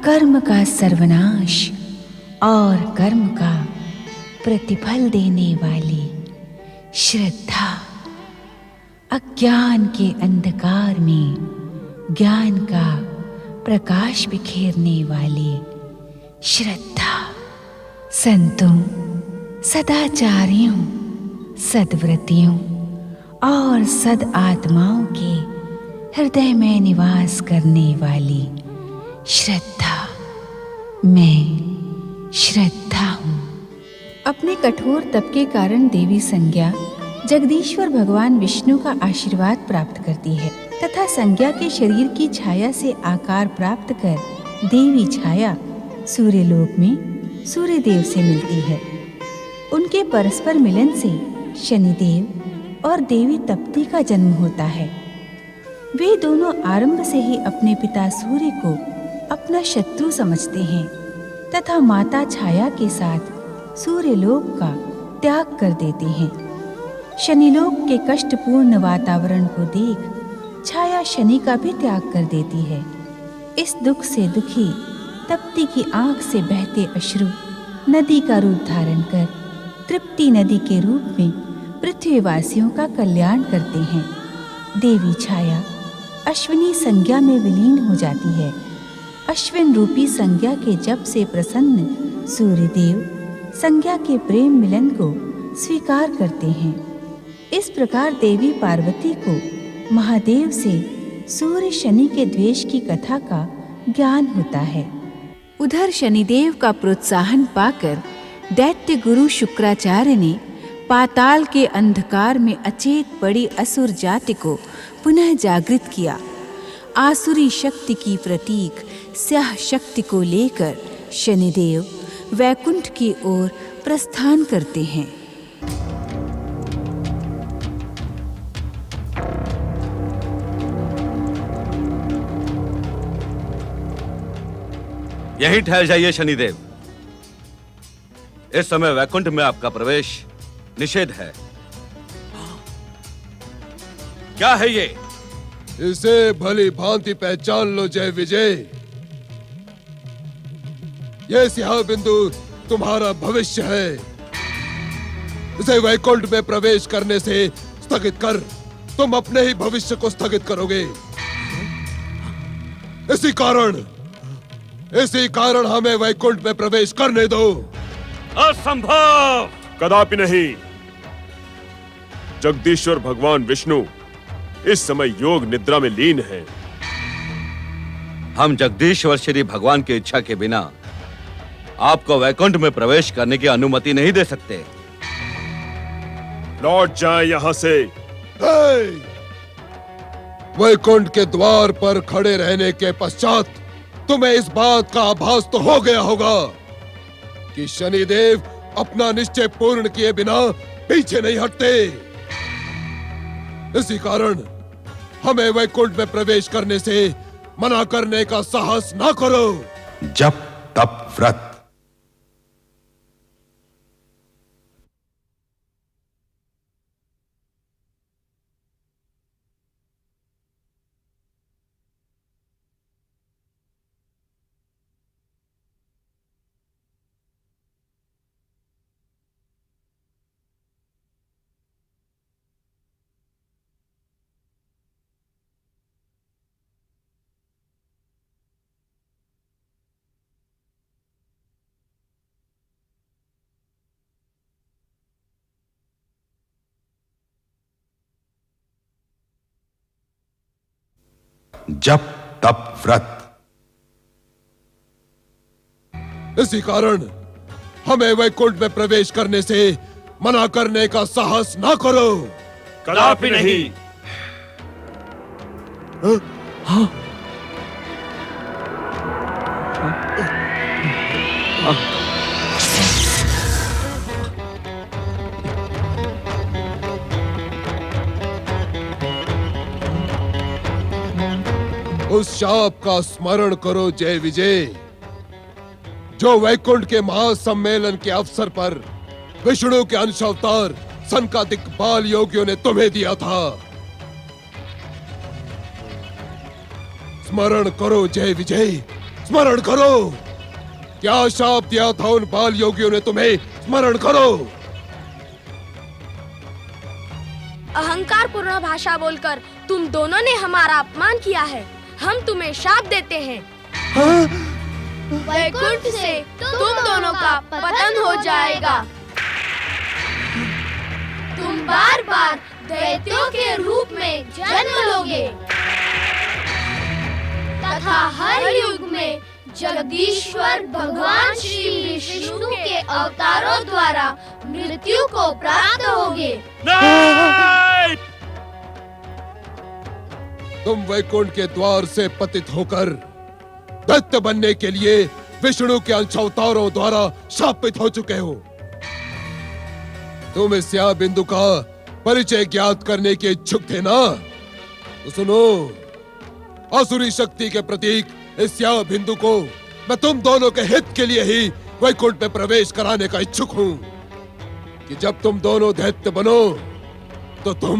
अकर्म का सर्वनाश और कर्म का प्रतिफल देने वाली श्रद्धा, अज्ञान के अंधकार में ज्ञान का प्रकाश बिखेरने वाली श्रद्धा, संतों, सदाचारियों, सद्व्रतियों और सद आत्माओं के हृदय में निवास करने वाली श्रद्धा। मैं श्रद्धा हूँ। अपने कठोर तप के कारण देवी संज्ञा जगदीश्वर भगवान विष्णु का आशीर्वाद प्राप्त करती है तथा संज्ञा के शरीर की छाया से आकार प्राप्त कर देवी छाया सूर्यलोक में सूर्यदेव से मिलती है। उनके परस्पर मिलन से शनिदेव और देवी तप्ती का जन्म होता है। वे दोनों आरंभ से ही अपने पिता सूर्य को अपना शत्रु समझते हैं तथा माता छाया के साथ सूर्यलोक का त्याग कर देते हैं। शनिलोक के कष्टपूर्ण वातावरण को देख छाया शनि का भी त्याग कर देती है। इस दुख से दुखी तप्ती की आंख से बहते अश्रु नदी का रूप धारण कर तृप्ति नदी के रूप में पृथ्वीवासियों का कल्याण करते हैं। देवी छाया अश्विनी संज्ञा में विलीन हो जाती है। अश्विन रूपी संज्ञा के जप से प्रसन्न सूर्यदेव संज्ञा के प्रेम मिलन को स्वीकार करते हैं। इस प्रकार देवी पार्वती को महादेव से सूर्य शनि के द्वेष की कथा का ज्ञान होता है। उधर शनिदेव का प्रोत्साहन पाकर दैत्य गुरु शुक्राचार्य ने पाताल के अंधकार में अचेत पड़ी असुर जाति को पुनः जागृत किया। आसुरी शक्ति की प्रतीक स्याह शक्ति को लेकर शनिदेव वैकुंठ की ओर प्रस्थान करते हैं। यहीं ठहर जाइए शनिदेव। इस समय वैकुंठ में आपका प्रवेश निषेध है। क्या है ये? इसे भली भांति पहचान लो जय विजय। ये स्याह बिंदु तुम्हारा भविष्य है। इसे वैकुंठ में प्रवेश करने से स्थगित कर तुम अपने ही भविष्य को स्थगित करोगे। इसी कारण हमें वैकुंठ में प्रवेश करने दो। असंभव! कदापि नहीं। जगदीश्वर भगवान विष्णु इस समय योग निद्रा में लीन है। हम जगदीश्वर श्री भगवान की इच्छा के बिना आपको वैकुंठ में प्रवेश करने की अनुमति नहीं दे सकते। लौट जाए यहाँ से। वैकुंठ के द्वार पर खड़े रहने के पश्चात तुम्हें इस बात का आभास तो हो गया होगा कि शनिदेव अपना निश्चय पूर्ण किए बिना पीछे नहीं हटते। इसी कारण हमें वैकुंठ में प्रवेश करने से मना करने का साहस ना करो। जप तप व्रत। जप तप व्रत। इसी कारण हमें वैकुंठ में प्रवेश करने से मना करने का साहस ना करो। कदापि नहीं। हाँ? उस शाप का स्मरण करो जय विजय, जो वैकुंठ के महासम्मेलन के अवसर पर विष्णु के अंश अवतार सनकादिक बाल योगियों ने तुम्हें दिया था। स्मरण करो जय विजय, स्मरण करो। क्या शाप दिया था उन बाल योगियों ने तुम्हें? स्मरण करो। अहंकार पूर्ण भाषा बोलकर तुम दोनों ने हमारा अपमान किया है। हम तुम्हें शाप देते हैं। वैकुंठ से तुम दोनों का पतन हो जाएगा। तुम बार बार दैत्यों के रूप में जन्म लोगे तथा हर युग में जगदीश्वर भगवान श्री विष्णु के अवतारों द्वारा मृत्यु को प्राप्त होगे। तुम वैकुंठ के द्वार से पतित होकर दैत्य बनने के लिए विष्णु के अंश अवतारों द्वारा शापित हो चुके हो। तुम इस स्याह बिंदु का परिचय ज्ञात करने के इच्छुक थे ना? तो सुनो, आसुरी शक्ति के प्रतीक इस स्याह बिंदु को मैं तुम दोनों के हित के लिए ही वैकुंठ में प्रवेश कराने का इच्छुक हूँ कि जब तुम दोनों दैत्य बनो तो तुम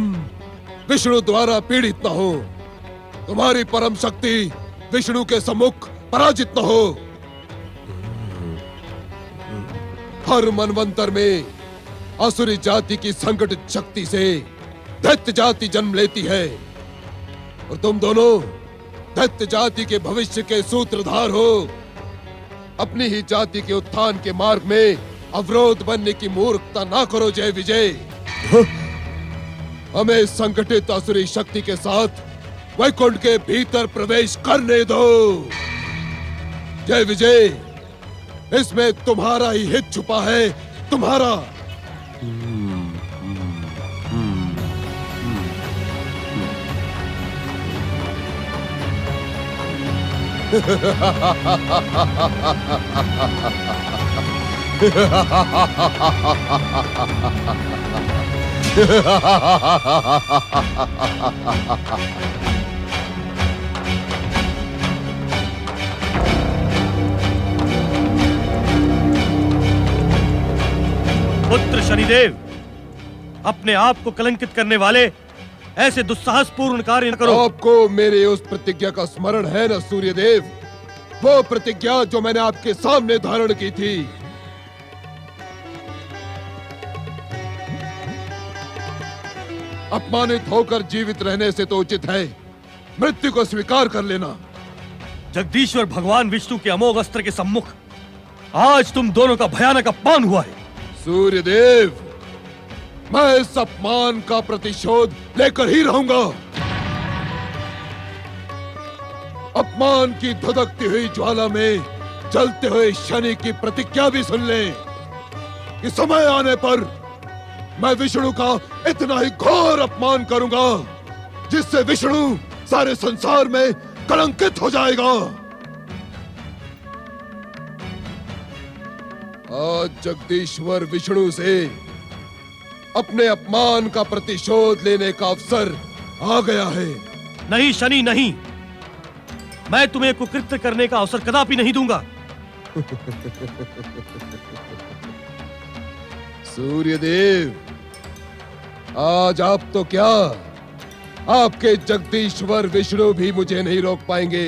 विष्णु द्वारा पीड़ित न हो, तुम्हारी परम शक्ति विष्णु के सम्मुख पराजित न हो। हर मनवंतर में असुरी जाति की संगठित शक्ति से दैत्य जाति जन्म लेती है और तुम दोनों दैत्य जाति के भविष्य के सूत्रधार हो। अपनी ही जाति के उत्थान के मार्ग में अवरोध बनने की मूर्खता ना करो जय विजय। हमें संगठित असुरी शक्ति के साथ वैकुंठ के भीतर प्रवेश करने दो। जय विजय, इसमें तुम्हारा ही हित छुपा है, तुम्हारा। पुत्र शनिदेव, अपने आप को कलंकित करने वाले ऐसे दुस्साहसपूर्ण कार्य न करो। आपको मेरे उस प्रतिज्ञा का स्मरण है ना सूर्यदेव? वो प्रतिज्ञा जो मैंने आपके सामने धारण की थी। अपमानित होकर जीवित रहने से तो उचित है मृत्यु को स्वीकार कर लेना। जगदीश्वर भगवान विष्णु के अमोघ अस्त्र के सम्मुख आज तुम दोनों का भयानक अपमान हुआ है। सूर्यदेव, मैं इस अपमान का प्रतिशोध लेकर ही रहूंगा। अपमान की धधकती हुई ज्वाला में जलते हुए शनि की प्रतिज्ञा भी सुन ले कि समय आने पर मैं विष्णु का इतना ही घोर अपमान करूंगा जिससे विष्णु सारे संसार में कलंकित हो जाएगा। आज जगदीश्वर विष्णु से अपने अपमान का प्रतिशोध लेने का अवसर आ गया है। नहीं शनि, नहीं, मैं तुम्हें कुकृत्य करने का अवसर कदापि नहीं दूंगा। सूर्यदेव, आज आप तो क्या, आपके जगदीश्वर विष्णु भी मुझे नहीं रोक पाएंगे।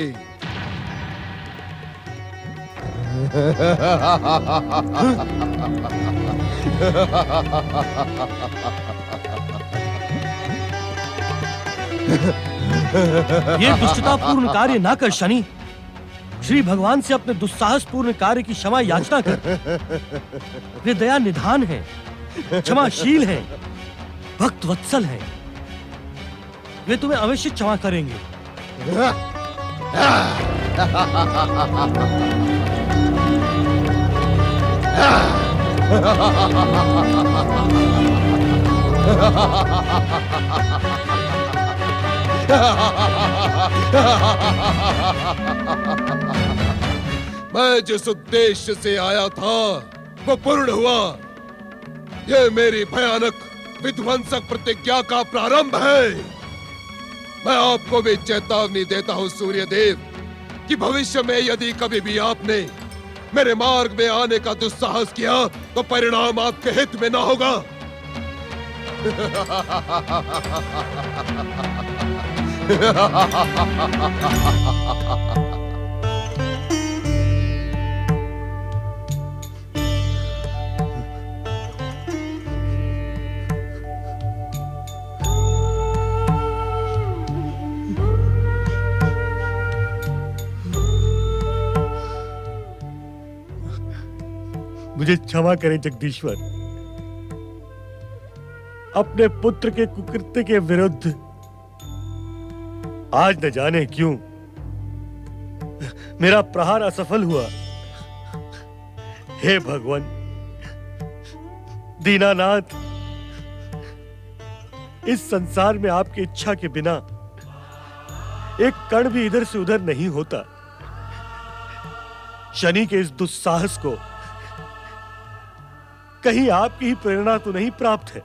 ये दुष्टतापूर्ण कार्य ना कर शनि। श्री भगवान से अपने दुस्साहसपूर्ण कार्य की क्षमा याचना कर। वे दया निधान हैं, क्षमाशील हैं, भक्त वत्सल हैं। वे तुम्हें अवश्य क्षमा करेंगे। मैं जिस उद्देश्य से आया था वो पूर्ण हुआ। ये मेरी भयानक विध्वंसक प्रतिज्ञा का प्रारंभ है। मैं आपको भी चेतावनी देता हूँ सूर्यदेव कि भविष्य में यदि कभी भी आपने मेरे मार्ग में आने का दुस्साहस किया तो परिणाम आपके हित में ना होगा। मुझे क्षमा करें जगदीश्वर। अपने पुत्र के कुकृत्य के विरुद्ध आज न जाने क्यों मेरा प्रहार असफल हुआ। हे भगवान दीनानाथ, इस संसार में आपकी इच्छा के बिना एक कण भी इधर से उधर नहीं होता। शनि के इस दुस्साहस को कहीं आपकी ही प्रेरणा तो नहीं प्राप्त है।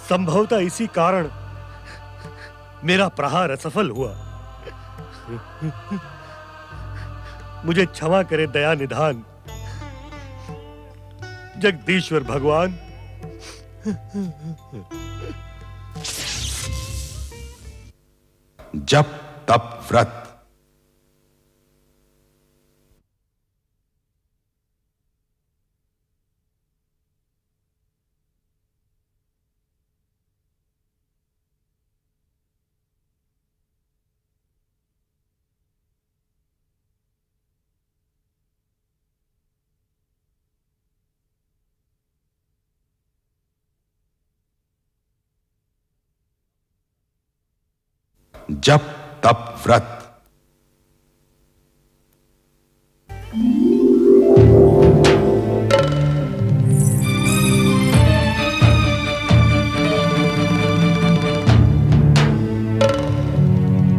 संभवतः इसी कारण मेरा प्रहार असफल हुआ। मुझे क्षमा करे दया निधान जगदीश्वर भगवान। जप तप व्रत। जप तप व्रत।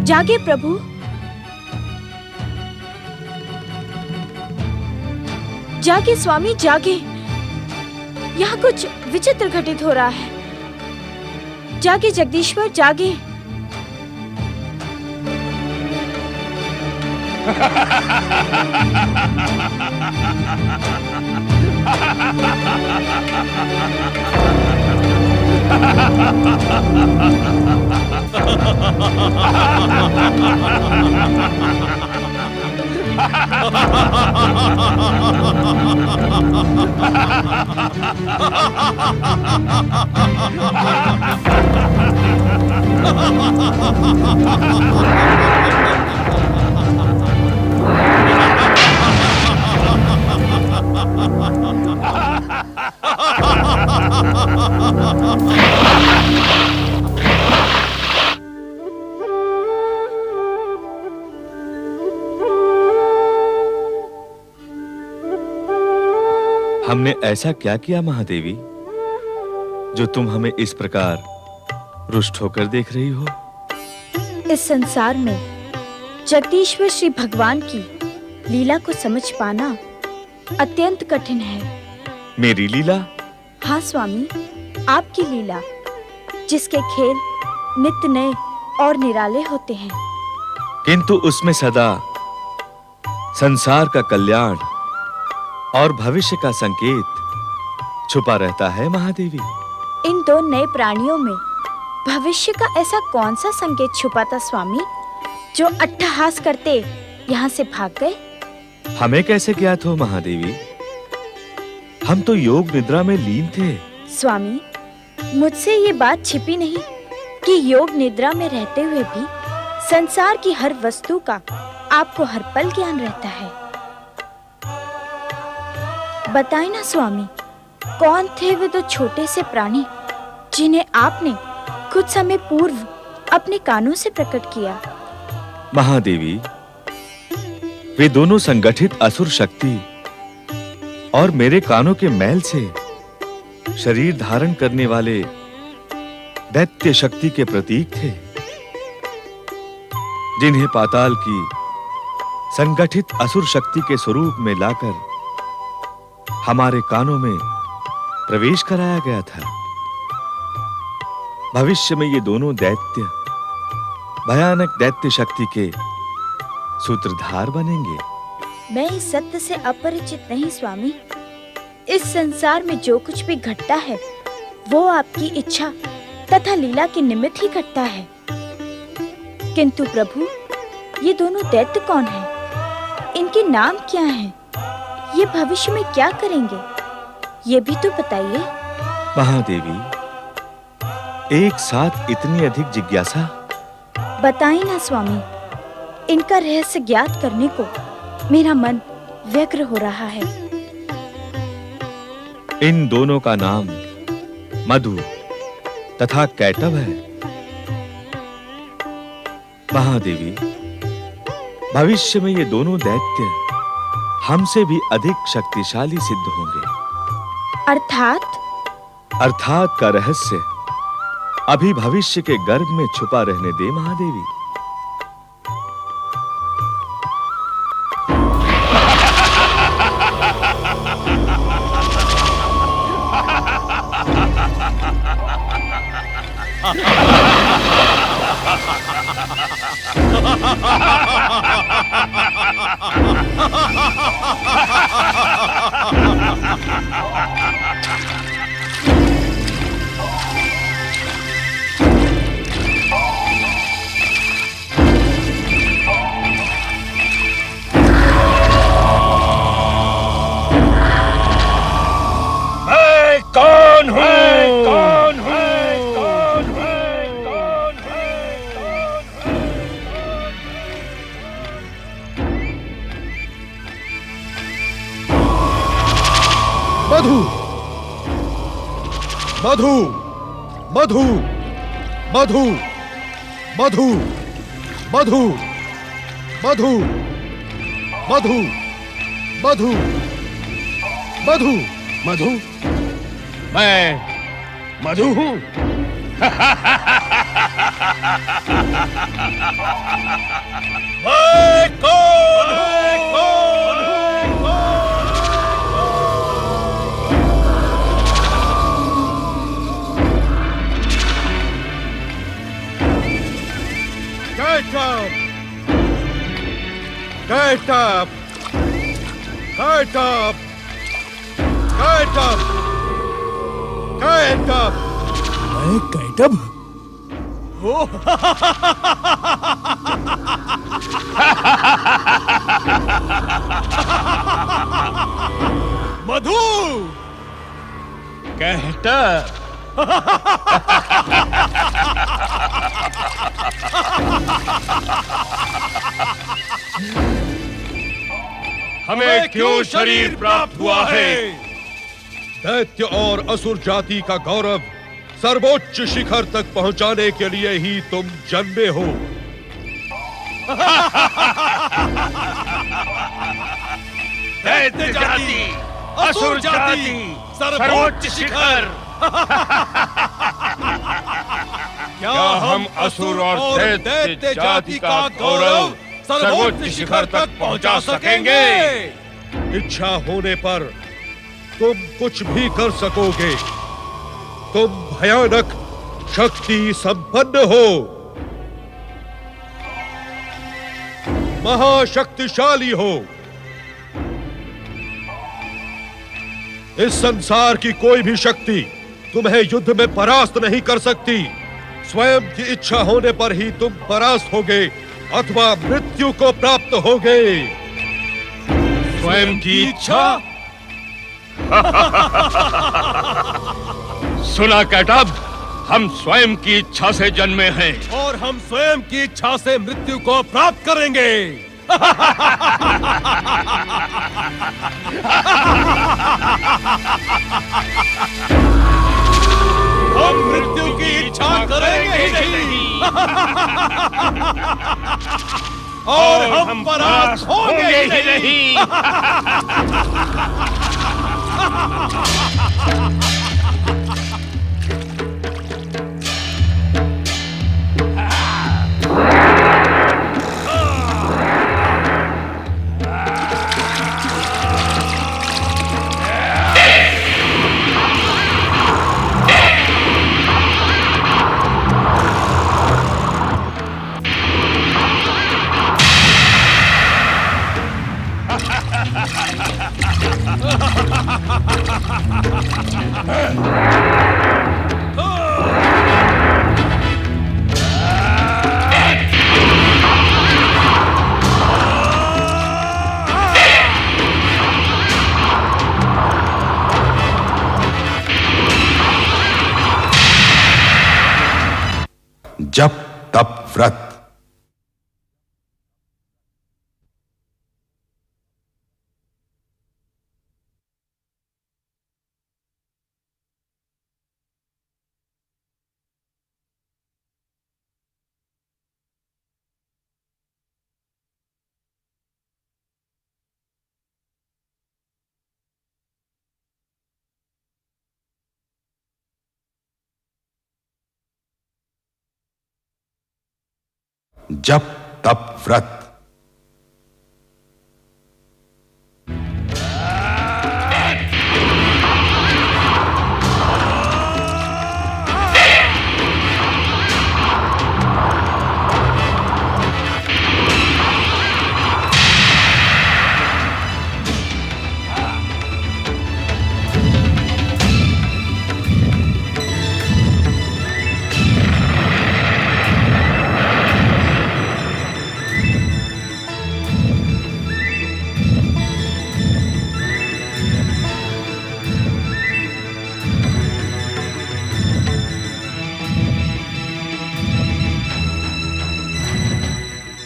जागे प्रभु, जागे स्वामी जागे। यहाँ कुछ विचित्र घटित हो रहा है। जागे जगदीश्वर जागे। हमने ऐसा क्या किया महादेवी जो तुम हमें इस प्रकार रुष्ट होकर देख रही हो? इस संसार में जगदीश्वर श्री भगवान की लीला को समझ पाना अत्यंत कठिन है। मेरी लीला? हाँ स्वामी, आपकी लीला, जिसके खेल नित्य नए और निराले होते हैं, किंतु उसमें सदा संसार का कल्याण और भविष्य का संकेत छुपा रहता है महादेवी। इन दो नए प्राणियों में भविष्य का ऐसा कौन सा संकेत छुपा था स्वामी, जो अट्टहास करते यहाँ से भाग गए? हमें कैसे ज्ञात हो महादेवी? हम तो योग निद्रा में लीन थे। स्वामी, मुझसे ये बात छिपी नहीं कि योग निद्रा में रहते हुए भी संसार की हर वस्तु का आपको हर पल ज्ञान रहता है। बताएं ना स्वामी, कौन थे वे दो छोटे से प्राणी जिन्हें आपने कुछ समय पूर्व अपने कानों से प्रकट किया? महादेवी, वे दोनों संगठित असुर शक्ति और मेरे कानों के मैल से शरीर धारण करने वाले दैत्य शक्ति के प्रतीक थे, जिन्हें पाताल की संगठित असुर शक्ति के स्वरूप में लाकर हमारे कानों में प्रवेश कराया गया था। भविष्य में ये दोनों दैत्य भयानक दैत्य शक्ति के सूत्रधार बनेंगे। मैं इस सत्य से अपरिचित नहीं स्वामी। इस संसार में जो कुछ भी घटता है वो आपकी इच्छा तथा लीला के निमित्त ही घटता है। किंतु प्रभु, ये दोनों दैत्य कौन हैं? इनके नाम क्या हैं? ये भविष्य में क्या करेंगे? ये भी तो बताइए। महादेवी, एक साथ इतनी अधिक जिज्ञासा? बताएं ना स्वामी, इनका रहस्य ज्ञात करने को मेरा मन व्यग्र हो रहा है। इन दोनों का नाम मधु तथा कैटभ है। महादेवी, भविष्य में ये दोनों दैत्य हमसे भी अधिक शक्तिशाली सिद्ध होंगे। अर्थात का रहस्य अभी भविष्य के गर्भ में छुपा रहने दे महादेवी। मधु मधु मधु मधु मधु मधु मधु मधु मधु मधु मधु मैं मधु हूं। Get up! Get up! Get up! Get up! मैं कैटभ? मधु! कैटभ! हमें क्यों शरीर प्राप्त हुआ है? दैत्य और असुर जाति का गौरव सर्वोच्च शिखर तक पहुंचाने के लिए ही तुम जन्मे हो। दैत्य जाति, असुर जाति, सर्वोच्च शिखर। क्या हम असुर और दैत्य जाति का गौरव सर्वोच्च शिखर तक पहुंचा सकेंगे? इच्छा होने पर तुम कुछ भी कर सकोगे। तुम भयानक शक्ति संपन्न हो, महाशक्तिशाली हो। इस संसार की कोई भी शक्ति तुम्हें युद्ध में परास्त नहीं कर सकती। स्वयं की इच्छा होने पर ही तुम परास्त होगे अथवा मृत्यु को प्राप्त होगे। स्वयं की इच्छा? सुना कैटभ, हम स्वयं की इच्छा से जन्मे हैं और हम स्वयं की इच्छा से मृत्यु को प्राप्त करेंगे। हम मृत्यु की इच्छा करेंगे ही नहीं और हम परास्त होंगे ही नहीं। जप तप व्रत। जप तप व्रत।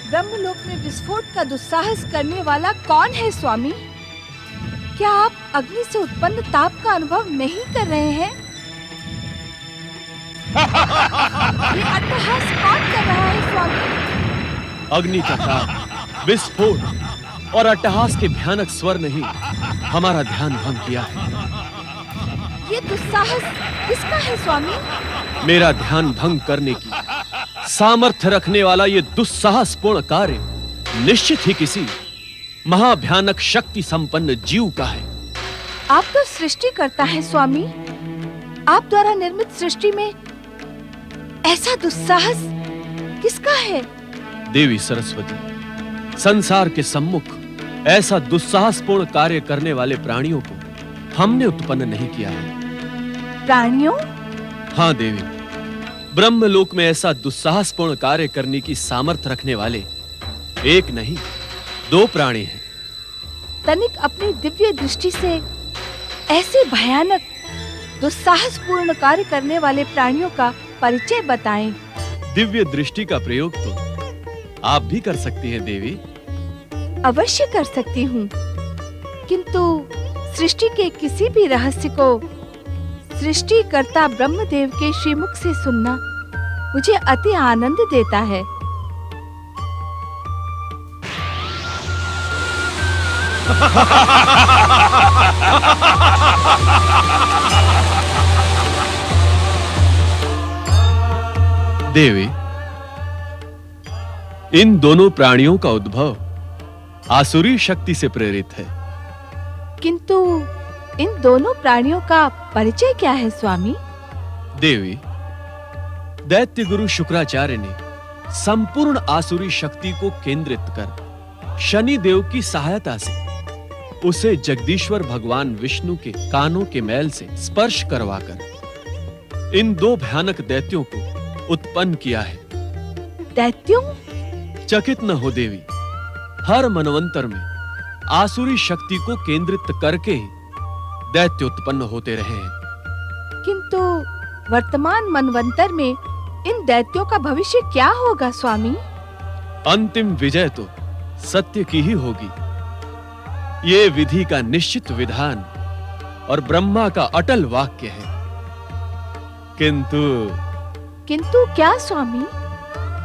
ब्रह्मलोक में विस्फोट का दुस्साहस करने वाला कौन है स्वामी? क्या आप अग्नि से उत्पन्न ताप का अनुभव नहीं कर रहे हैं? ये अट्टहास कौन कर रहा है स्वामी? अग्नि का ताप, विस्फोट और अट्टहास के भयानक स्वर ने ही हमारा ध्यान भंग किया है। ये दुस्साहस किसका है स्वामी? मेरा ध्यान भंग करने की सामर्थ्य रखने वाला ये दुस्साहसपूर्ण कार्य निश्चित ही किसी महाभयानक शक्ति संपन्न जीव का है। आप तो सृष्टि करता है स्वामी। आप द्वारा निर्मित सृष्टि में ऐसा दुस्साहस किसका है? देवी सरस्वती, संसार के सम्मुख ऐसा दुस्साहसपूर्ण कार्य करने वाले प्राणियों को हमने उत्पन्न नहीं किया है। प्राणियों? हाँ देवी, ब्रह्मलोक में ऐसा दुस्साहसपूर्ण कार्य करने की सामर्थ्य रखने वाले एक नहीं, दो प्राणी हैं। तनिक अपनी दिव्य दृष्टि से ऐसे भयानक दुस्साहसपूर्ण कार्य करने वाले प्राणियों का परिचय बताएं। दिव्य दृष्टि का प्रयोग तो आप भी कर सकती हैं देवी। अवश्य कर सकती हूँ, किंतु सृष्टि के किसी भी रहस्य को सृष्टिकर्ता ब्रह्मदेव के श्रीमुख से सुनना मुझे अति आनंद देता है। देवी, इन दोनों प्राणियों का उद्भव आसुरी शक्ति से प्रेरित है। किंतु इन दोनों प्राणियों का परिचय क्या है स्वामी? देवी, दैत्य गुरु शुक्राचार्य ने संपूर्ण आसुरी शक्ति को केंद्रित कर शनि देव की सहायता से उसे जगदीश्वर भगवान विष्णु के कानों के मैल से स्पर्श करवाकर इन दो भयानक दैत्यों को उत्पन्न किया है। दैत्यों? चकित न हो देवी, हर मनवंतर में आसुरी शक्ति को केंद्रित करके ही दैत्य उत्पन्न होते रहे हैं। किंतु वर्तमान मनवंतर में इन दैत्यों का भविष्य क्या होगा स्वामी? अंतिम विजय तो सत्य की ही होगी। ये विधि का निश्चित विधान और ब्रह्मा का अटल वाक्य है। किंतु क्या स्वामी?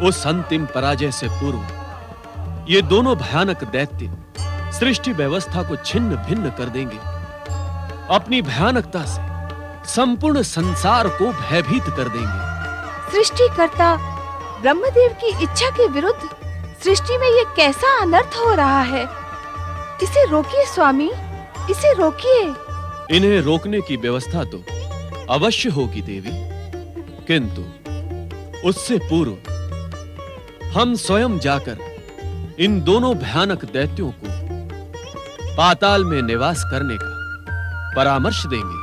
उस अंतिम पराजय से पूर्व ये दोनों भयानक दैत्य सृष्टि व्यवस्था को छिन्न भिन्न कर देंगे। अपनी भयानकता से संपूर्ण संसार को भयभीत कर देंगे। सृष्टिकर्ता ब्रह्मदेव की इच्छा के विरुद्ध सृष्टि में ये कैसा अनर्थ हो रहा है? इसे रोकिए स्वामी, इसे रोकिए। इन्हें रोकने की व्यवस्था तो अवश्य होगी देवी, किंतु उससे पूर्व हम स्वयं जाकर इन दोनों भयानक दैत्यों को पाताल में निवास करने का परामर्श देंगे।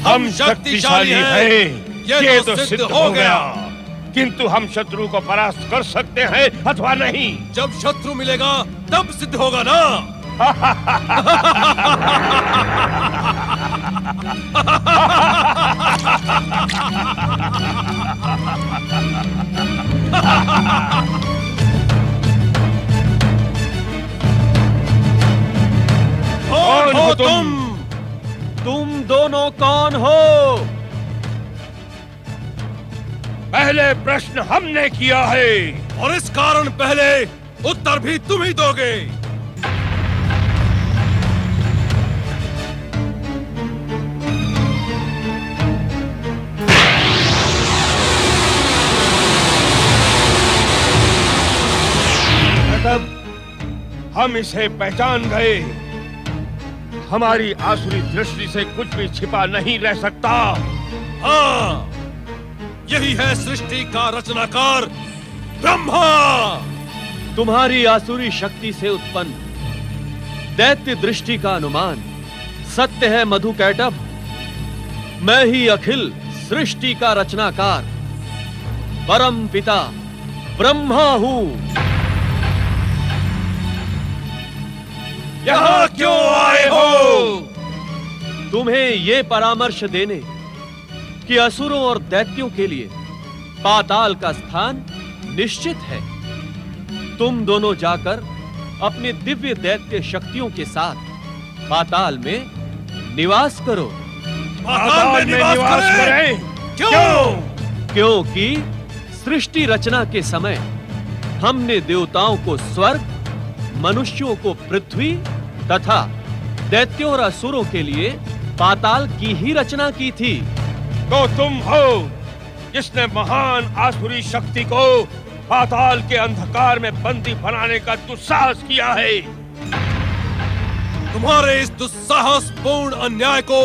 हम शक्तिशाली हैं, ये तो सिद्ध हो गया। किंतु हम शत्रु को परास्त कर सकते हैं अथवा नहीं। जब शत्रु मिलेगा तब सिद्ध होगा ना। कौन हो तुम? तुम दोनों कौन हो? पहले प्रश्न हमने किया है और इस कारण पहले उत्तर भी तुम ही दोगे। तब हम इसे पहचान गए। हमारी आसुरी दृष्टि से कुछ भी छिपा नहीं रह सकता। हाँ, यही है सृष्टि का रचनाकार ब्रह्मा। तुम्हारी आसुरी शक्ति से उत्पन्न दैत्य दृष्टि का अनुमान सत्य है मधुकैटभ। मैं ही अखिल सृष्टि का रचनाकार परम पिता ब्रह्मा हूं। यहाँ क्यों आए हो? तुम्हें ये परामर्श देने कि असुरों और दैत्यों के लिए पाताल का स्थान निश्चित है। तुम दोनों जाकर अपने दिव्य दैत्य शक्तियों के साथ पाताल में निवास करो। पाताल में निवास करें? क्यों? क्योंकि सृष्टि रचना के समय हमने देवताओं को स्वर्ग, मनुष्यों को पृथ्वी तथा दैत्यों और असुरों के लिए पाताल की ही रचना की थी। तो तुम हो जिसने महान आसुरी शक्ति को पाताल के अंधकार में बंदी बनाने का दुस्साहस किया है। तुम्हारे इस दुस्साहसपूर्ण अन्याय को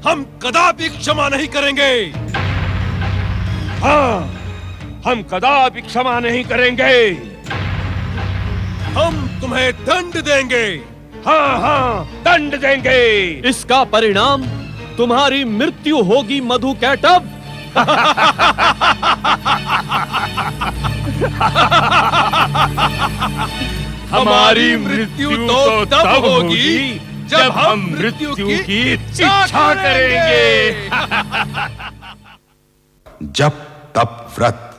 हम कदापि क्षमा नहीं करेंगे। हाँ, हम कदापि क्षमा नहीं करेंगे। हम तुम्हें दंड देंगे। हाँ हाँ, दंड देंगे। इसका परिणाम तुम्हारी मृत्यु होगी मधुकैटभ। हमारी मृत्यु तो तब होगी जब हम मृत्यु की इच्छा करेंगे। जप तप व्रत।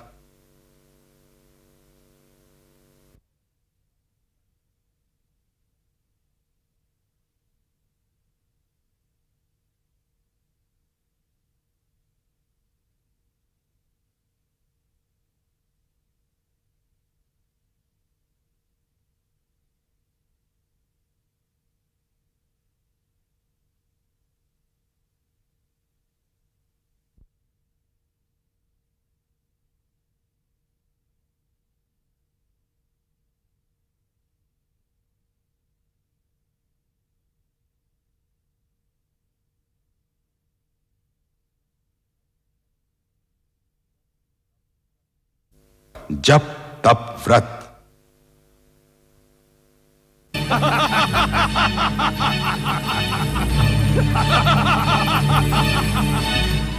जप तप व्रत।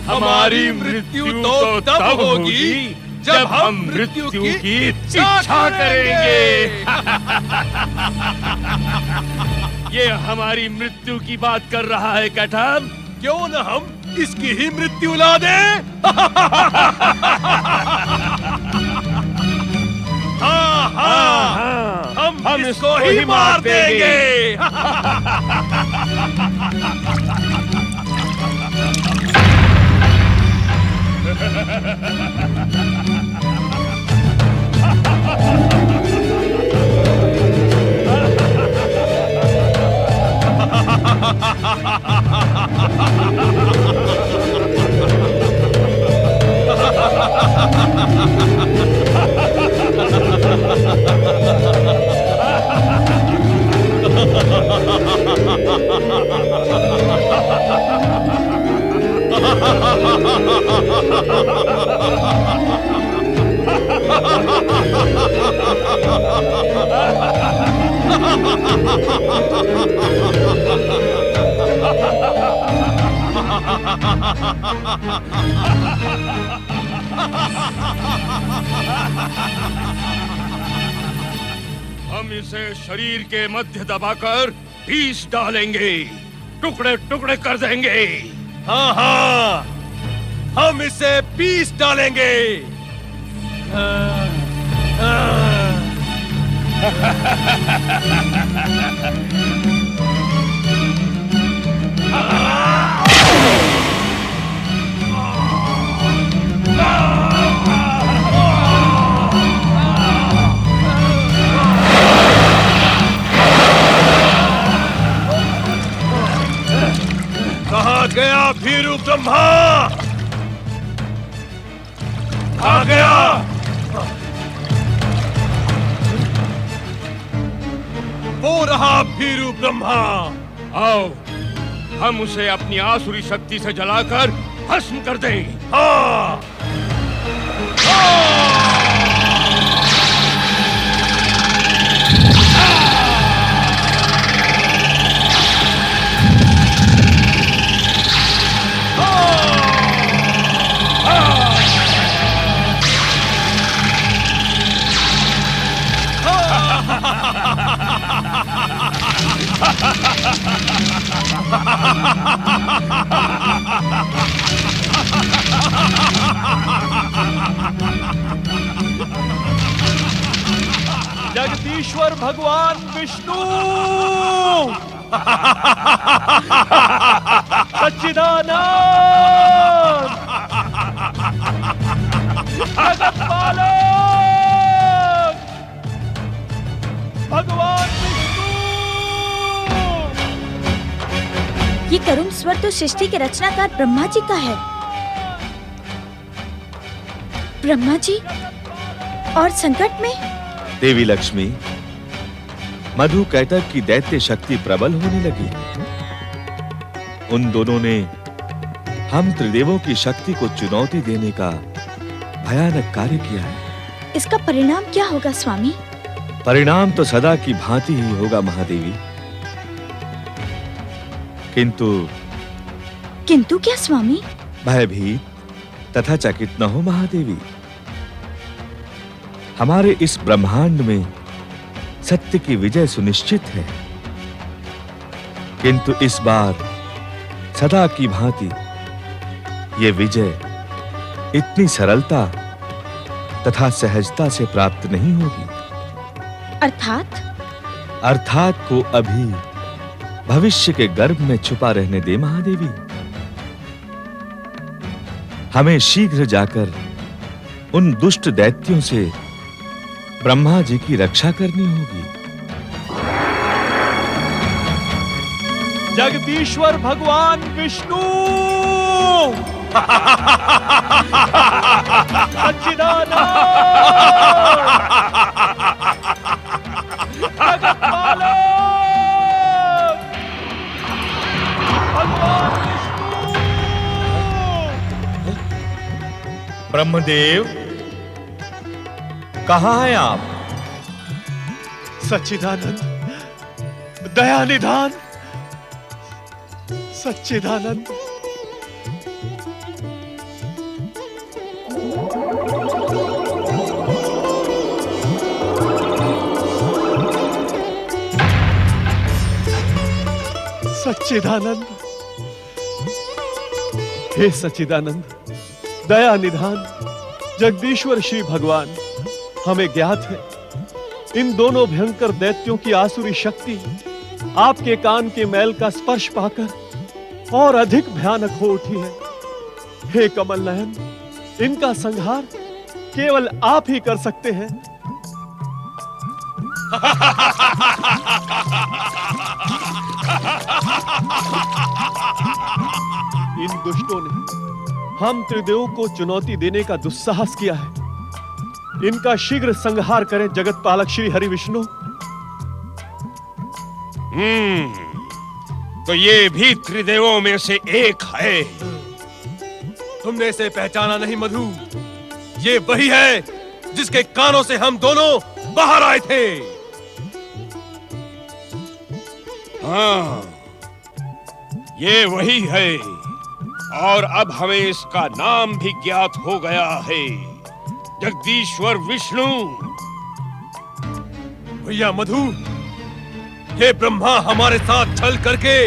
हमारी मृत्यु तो तब होगी जब हम मृत्यु की इच्छा करेंगे। ये हमारी मृत्यु की बात कर रहा है कैटभ। क्यों न हम इसकी ही मृत्यु ला दें? हाँ हाँ, हम इसको ही मार देंगे। हम इसे शरीर के मध्य दबाकर पीस डालेंगे, टुकड़े टुकड़े कर देंगे। हाँ हाँ, हम इसे पीस डालेंगे। कहाँ गया भीरू ब्रह्मा? कहाँ गया? वो रहा भीरू ब्रह्मा। आओ, हम उसे अपनी आसुरी शक्ति से जलाकर भस्म कर दें। हाँ। जगदीश्वर भगवान विष्णु सच्चिदानंद जगत पालक भगवान विष्णु। ये करुण स्वर तो सृष्टि के रचनाकार ब्रह्मा जी का है। ब्रह्मा जी और संकट में? देवी लक्ष्मी, मधु कैटक की दैत्य शक्ति प्रबल होने लगी। उन दोनों ने हम त्रिदेवों की शक्ति को चुनौती देने का भयानक कार्य किया है। इसका परिणाम क्या होगा स्वामी? परिणाम तो सदा की भांति ही होगा महादेवी। किंतु क्या स्वामी? भयभीत तथा चकित न हो महादेवी। हमारे इस ब्रह्मांड में सत्य की विजय सुनिश्चित है, किंतु इस बार सदा की भांति ये विजय इतनी सरलता तथा सहजता से प्राप्त नहीं होगी। अर्थात को अभी भविष्य के गर्भ में छुपा रहने दे महादेवी। हमें शीघ्र जाकर उन दुष्ट दैत्यों से ब्रह्मा जी की रक्षा करनी होगी। जगदीश्वर भगवान विष्णु सच्चिदानंद जगत पालक भगवान विष्णु। ब्रह्मदेव, कहाँ हैं आप? सच्चिदानंद, दया निधान, सच्चिदानंद। सच्चिदानंद, हे सच्चिदानंद, दया निधान, जगदीश्वर श्री भगवान, हमें ज्ञात है इन दोनों भयंकर दैत्यों की आसुरी शक्ति आपके कान के मैल का स्पर्श पाकर और अधिक भयानक हो उठी है। हे कमल नयन, इनका संहार केवल आप ही कर सकते हैं। इन दुष्टों ने हम त्रिदेवों को चुनौती देने का दुस्साहस किया है। इनका शीघ्र संहार करें जगत पालक श्री हरि विष्णु। तो ये भी त्रिदेवों में से एक है। तुमने इसे पहचाना नहीं मधु? ये वही है जिसके कानों से हम दोनों बाहर आए थे। हाँ, ये वही है और अब हमें इसका नाम भी ज्ञात हो गया है, जगदीश्वर विष्णु। भैया मधु, ये ब्रह्मा हमारे साथ छल करके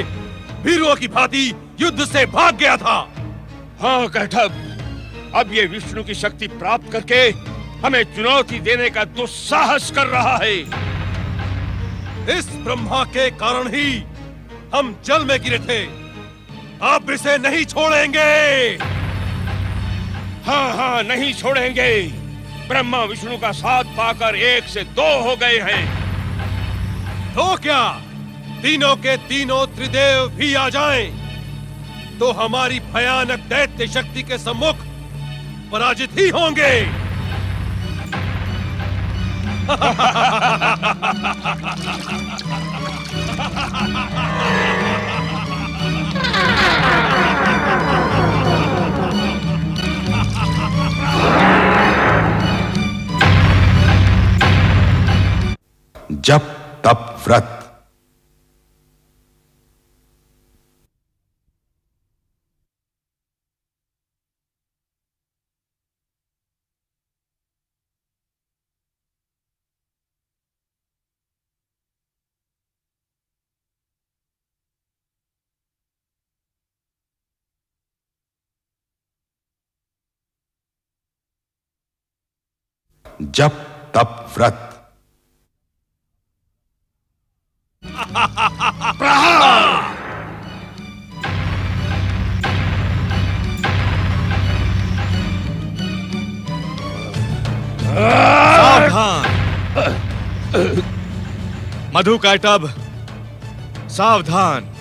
वीरों की भांति युद्ध से भाग गया था। हाँ कैटभ, अब ये विष्णु की शक्ति प्राप्त करके हमें चुनौती देने का दुस्साहस कर रहा है। इस ब्रह्मा के कारण ही हम जल में गिरे थे। अब इसे नहीं छोड़ेंगे। हाँ हाँ, नहीं छोड़ेंगे। ब्रह्मा विष्णु का साथ पाकर 1 से 2 हो गए हैं। तो क्या तीनों के तीनों त्रिदेव भी आ जाएं, तो हमारी भयानक दैत्य शक्ति के सम्मुख पराजित ही होंगे। जप तप व्रत। जप तप व्रत। सावधान मधु कैटभ, सावधान।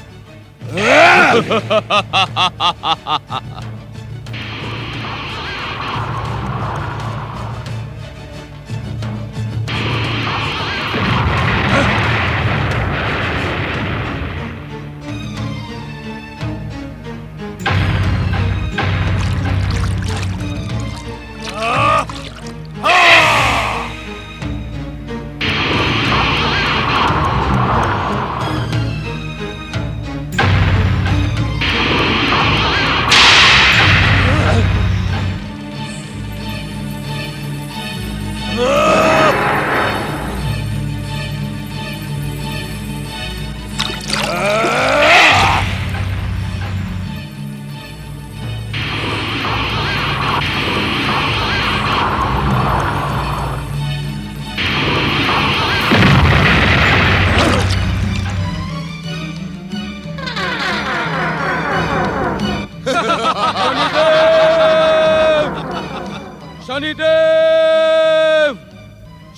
शनिदेव,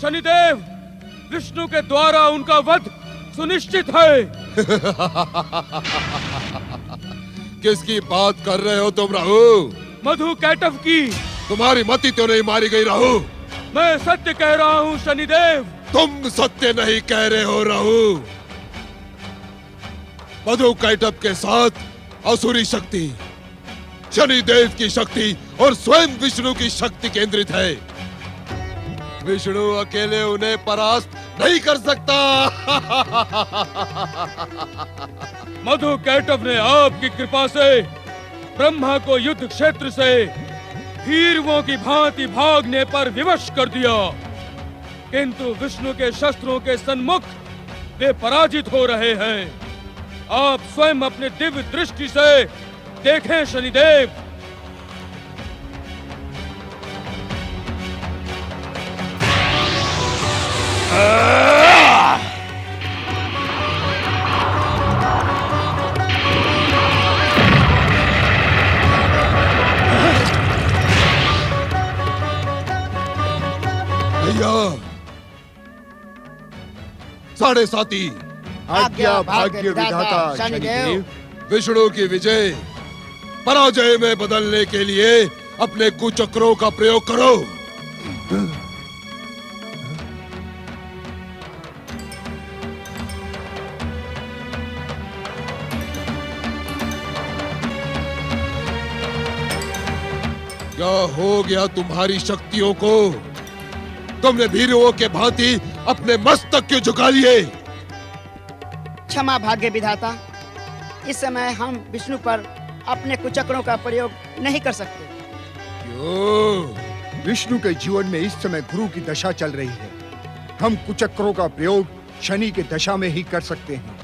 शनिदेव, विष्णु के द्वारा उनका वध सुनिश्चित है। किसकी बात कर रहे हो तुम राहु? मधु कैटभ की। तुम्हारी मति तो नहीं मारी गई राहु। मैं सत्य कह रहा हूँ शनिदेव। तुम सत्य नहीं कह रहे हो राहु। मधु कैटभ के साथ असुरी शक्ति, शनिदेव की शक्ति और स्वयं विष्णु की शक्ति केंद्रित है। विष्णु अकेले उन्हें परास्त नहीं कर सकता। मधु कैटभ ने आपकी कृपा से ब्रह्मा को युद्ध क्षेत्र से हीरों की भांति भागने पर विवश कर दिया, किंतु विष्णु के शस्त्रों के सन्मुख वे पराजित हो रहे हैं। आप स्वयं अपने दिव्य दृष्टि से देखें शनिदेव। भैया, साढ़े साती, आज्ञा भाग्य विधाता शनिदेव। विष्णु की विजय पराजय में बदलने के लिए अपने कुचक्रों का प्रयोग करो। क्या हो गया तुम्हारी शक्तियों को? तुमने वीरों के भांति अपने मस्तक क्यों झुका लिए? क्षमा भाग्य विधाता, इस समय हम विष्णु पर अपने कुचक्रों का प्रयोग नहीं कर सकते। क्यों? विष्णु के जीवन में इस समय गुरु की दशा चल रही है। हम कुचक्रों का प्रयोग शनि के दशा में ही कर सकते हैं।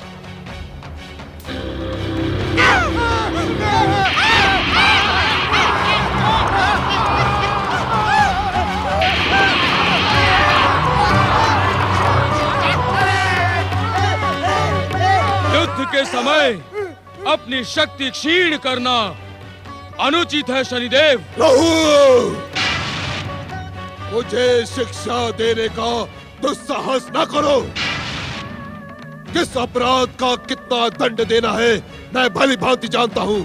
युद्ध के समय अपनी शक्ति क्षीण करना अनुचित है शनिदेव। राहु, मुझे शिक्षा देने का दुस्साहस न करो। किस अपराध का कितना दंड देना है मैं भली भांति जानता हूँ।